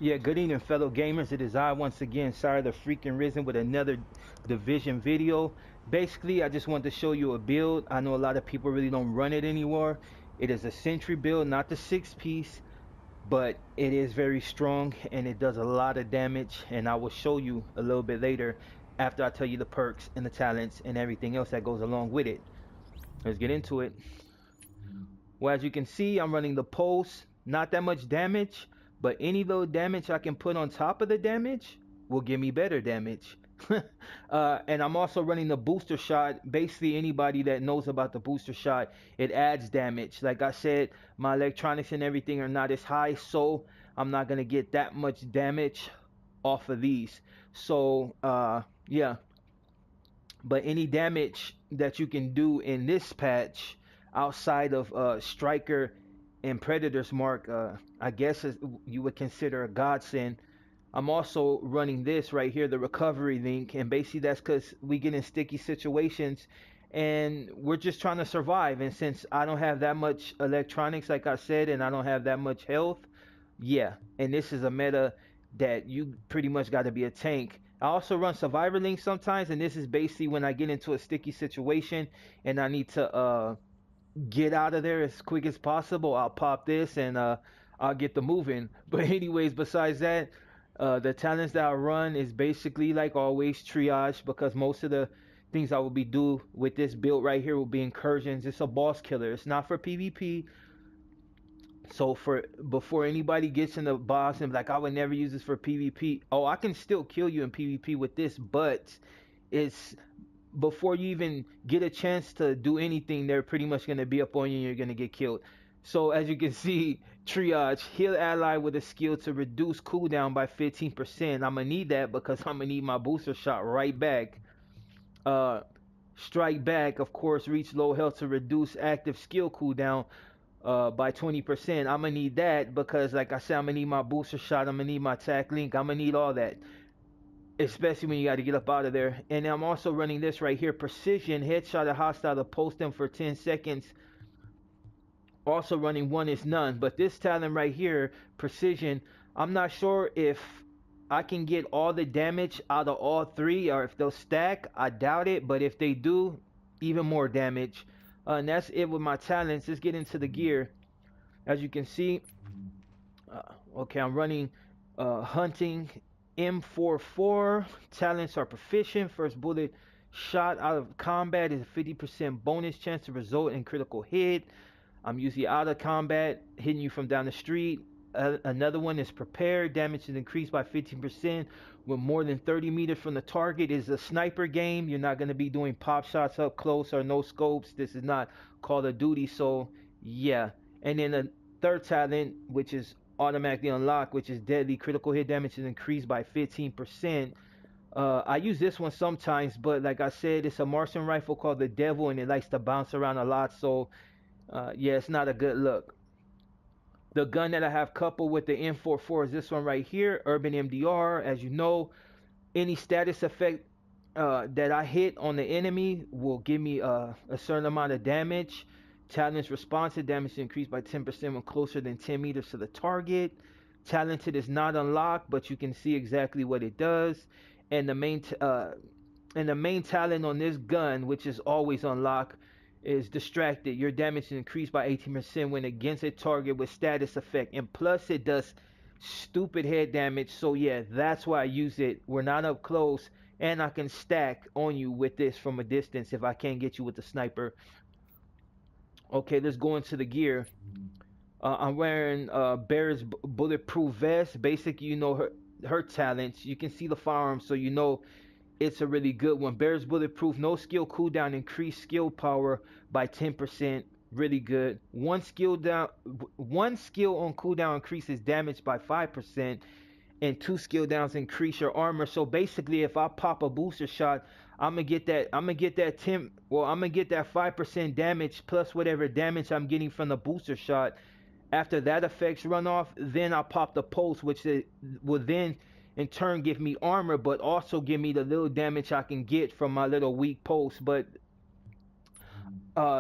Yeah, good evening, fellow gamers. It is I once again, Sorry the freaking Risen, with another Division video. Basically, I just wanted to show you a build. I know a lot of people really don't run it anymore. It is a Sentry build, not the 6-piece, but it is very strong and it does a lot of damage. And I will show you a little bit later after I tell you the perks and the talents and everything else that goes along with it. Let's get into it. Well, as you can see, I'm running the pulse. Not that much damage, but any little damage I can put on top of the damage will give me better damage. And I'm also running the booster shot. Basically, anybody that knows about the booster shot, it adds damage. Like I said, my electronics and everything are not as high, so I'm not going to get that much damage off of these. So, yeah. But any damage that you can do in this patch outside of Striker and Predator's Mark, I guess you would consider a godsend. I'm also running this right here, the recovery link, and basically that's because we get in sticky situations and we're just trying to survive. And since I don't have that much electronics, like I said, and I don't have that much health, yeah, and this is a meta that you pretty much got to be a tank. I also run Survivor Link sometimes, and this is basically when I get into a sticky situation and I need to get out of there as quick as possible. I'll pop this and I'll get the moving. But anyways, besides that, the talents that I run is basically, like always, triage, because most of the things I will be do with this build right here will be incursions. It's a boss killer. It's not for PvP. So before anybody gets in the box and like, I would never use this for PvP. Oh, I can still kill you in PvP with this, but it's before you even get a chance to do anything, they're pretty much going to be up on you and you're going to get killed. So as you can see, triage, heal ally with a skill to reduce cooldown by 15%. I'm going to need that because I'm going to need my booster shot right back. Strike back, of course, reach low health to reduce active skill cooldown by 20%. I'm going to need that because, like I said, I'm going to need my booster shot. I'm going to need my attack link. I'm going to need all that, especially when you got to get up out of there. And I'm also running this right here, precision, headshot a hostile to post them for 10 seconds. Also running one is none. But this talent right here, precision, I'm not sure if I can get all the damage out of all three or if they'll stack. I doubt it, but if they do, even more damage. And that's it with my talents. Let's get into the gear. As you can see, okay, I'm running hunting M44. Talents are proficient. First bullet shot out of combat is a 50% bonus chance to result in critical hit. I'm usually out of combat, hitting you from down the street. Another one is prepared. Damage is increased by 15% with more than 30 meters from the target. Is a sniper game. You're not going to be doing pop shots up close or no scopes. This is not Call of Duty. So yeah. And then the third talent, which is automatically unlocked, which is deadly. Critical hit damage is increased by 15%. I use this one sometimes, but like I said, it's a Martian rifle called the Devil, and it likes to bounce around a lot. So yeah, it's not a good look. The gun that I have coupled with the M44 is this one right here, Urban MDR. As you know, any status effect that I hit on the enemy will give me a certain amount of damage. Talent's responsive damage increased by 10% when closer than 10 meters to the target. Talented is not unlocked, but you can see exactly what it does. And the main talent on this gun, which is always unlocked, is distracted. Your damage is increased by 18% when against a target with status effect, and plus it does stupid head damage. So yeah, that's why I use it. We're not up close, and I can stack on you with this from a distance if I can't get you with the sniper. Okay, let's go into the gear. I'm wearing Bear's bulletproof vest. Basically, you know her talents. You can see the firearm, so you know it's a really good one. Bear's bulletproof, no skill cooldown, increased skill power by 10%. Really good. One skill on cooldown increases damage by 5%, and 2 skill downs increase your armor. So basically, if I pop a booster shot, I'm gonna get that 5% damage plus whatever damage I'm getting from the booster shot. After that effects run off, then I'll pop the pulse, which will then in turn give me armor, but also give me the little damage I can get from my little weak pulse. But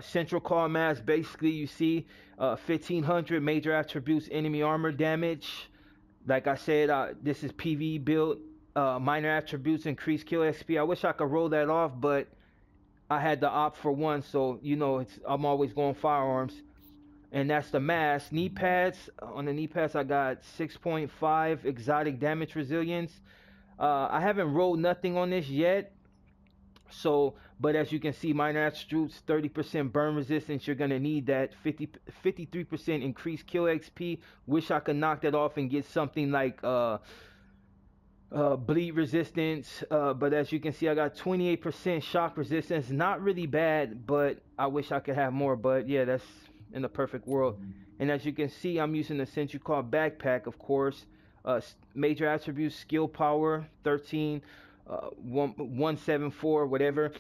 central call mass, basically you see 1500 major attributes enemy armor damage, Like I said, this is PvE build. Minor attributes increase kill XP. I wish I could roll that off, but I had to opt for one, so you know I'm always going firearms. And that's the mask. Knee pads. On the knee pads, I got 6.5 exotic damage resilience. I haven't rolled nothing on this yet. So, but as you can see, minor attributes, 30% burn resistance. You're gonna need that. 53% increased kill XP. Wish I could knock that off and get something like bleed resistance. But as you can see, I got 28% shock resistance. Not really bad, but I wish I could have more. But yeah, that's in the perfect world. And as you can see, I'm using the Sentry called backpack, of course. Major attributes, skill power 13, 174, whatever.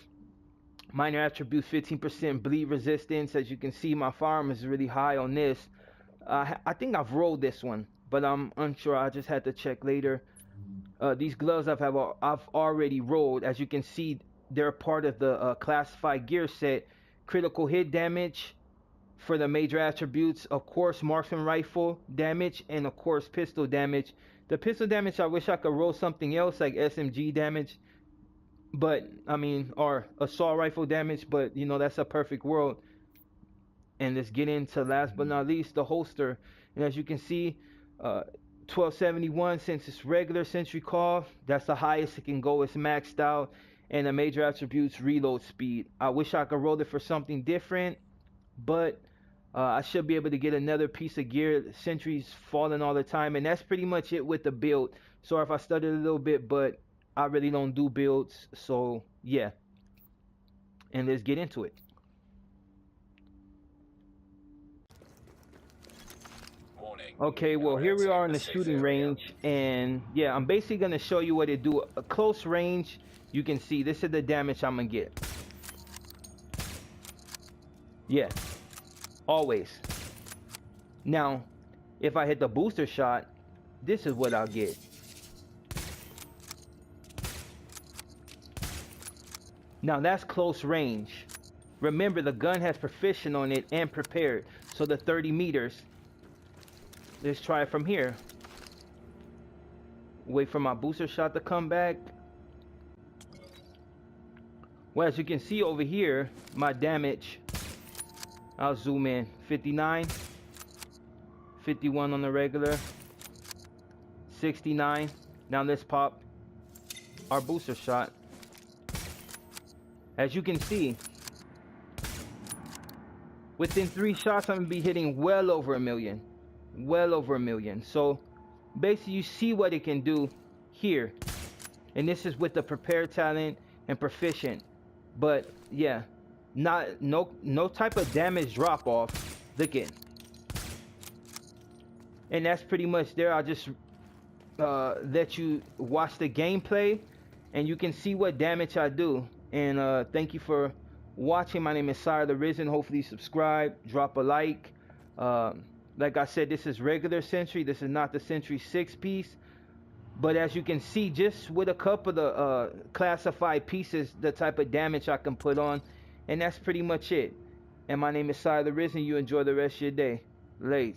Minor attributes, 15% bleed resistance. As you can see, my firearm is really high on this. I think I've rolled this one, but I'm unsure. I just had to check later. These gloves I've already rolled. As you can see, they're part of the classified gear set. Critical hit damage for the major attributes, of course, marksman rifle damage, and of course pistol damage. The pistol damage, I wish I could roll something else like SMG damage, but I mean, or assault rifle damage, but you know, that's a perfect world. And let's get into, last but not least, the holster. And as you can see, 1271, since it's regular Sentry call, that's the highest it can go. It's maxed out. And the major attributes, reload speed. I wish I could roll it for something different, but I should be able to get another piece of gear. Sentry's falling all the time, and that's pretty much it with the build. Sorry if I stuttered a little bit, but I really don't do builds, so yeah. And let's get into it. Okay, well, here we are in the shooting range, and yeah, I'm basically going to show you what it do. A close range, you can see this is the damage I'm going to get. Yeah. Always. Now, if I hit the booster shot, this is what I'll get. Now that's close range. Remember, the gun has proficient on it and prepared. So the 30 meters. Let's try it from here. Wait for my booster shot to come back. Well, as you can see over here, my damage, I'll zoom in, 59, 51 on the regular, 69. Now let's pop our booster shot. As you can see, within 3 shots, I'm gonna be hitting well over 1 million. Well over 1 million. So basically you see what it can do here. And this is with the prepared talent and proficient. But yeah, no type of damage drop off. Look at. And that's pretty much there. I'll just let you watch the gameplay and you can see what damage I do. And thank you for watching. My name is Sire the Risen. Hopefully subscribe, drop a like. Like I said, this is regular Sentry. This is not the Sentry 6-piece. But as you can see, just with a couple of the classified pieces, the type of damage I can put on. And that's pretty much it. And my name is Sire the Risen. You enjoy the rest of your day. Lates.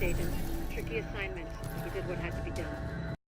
Agent. Tricky assignment. You did what had to be done.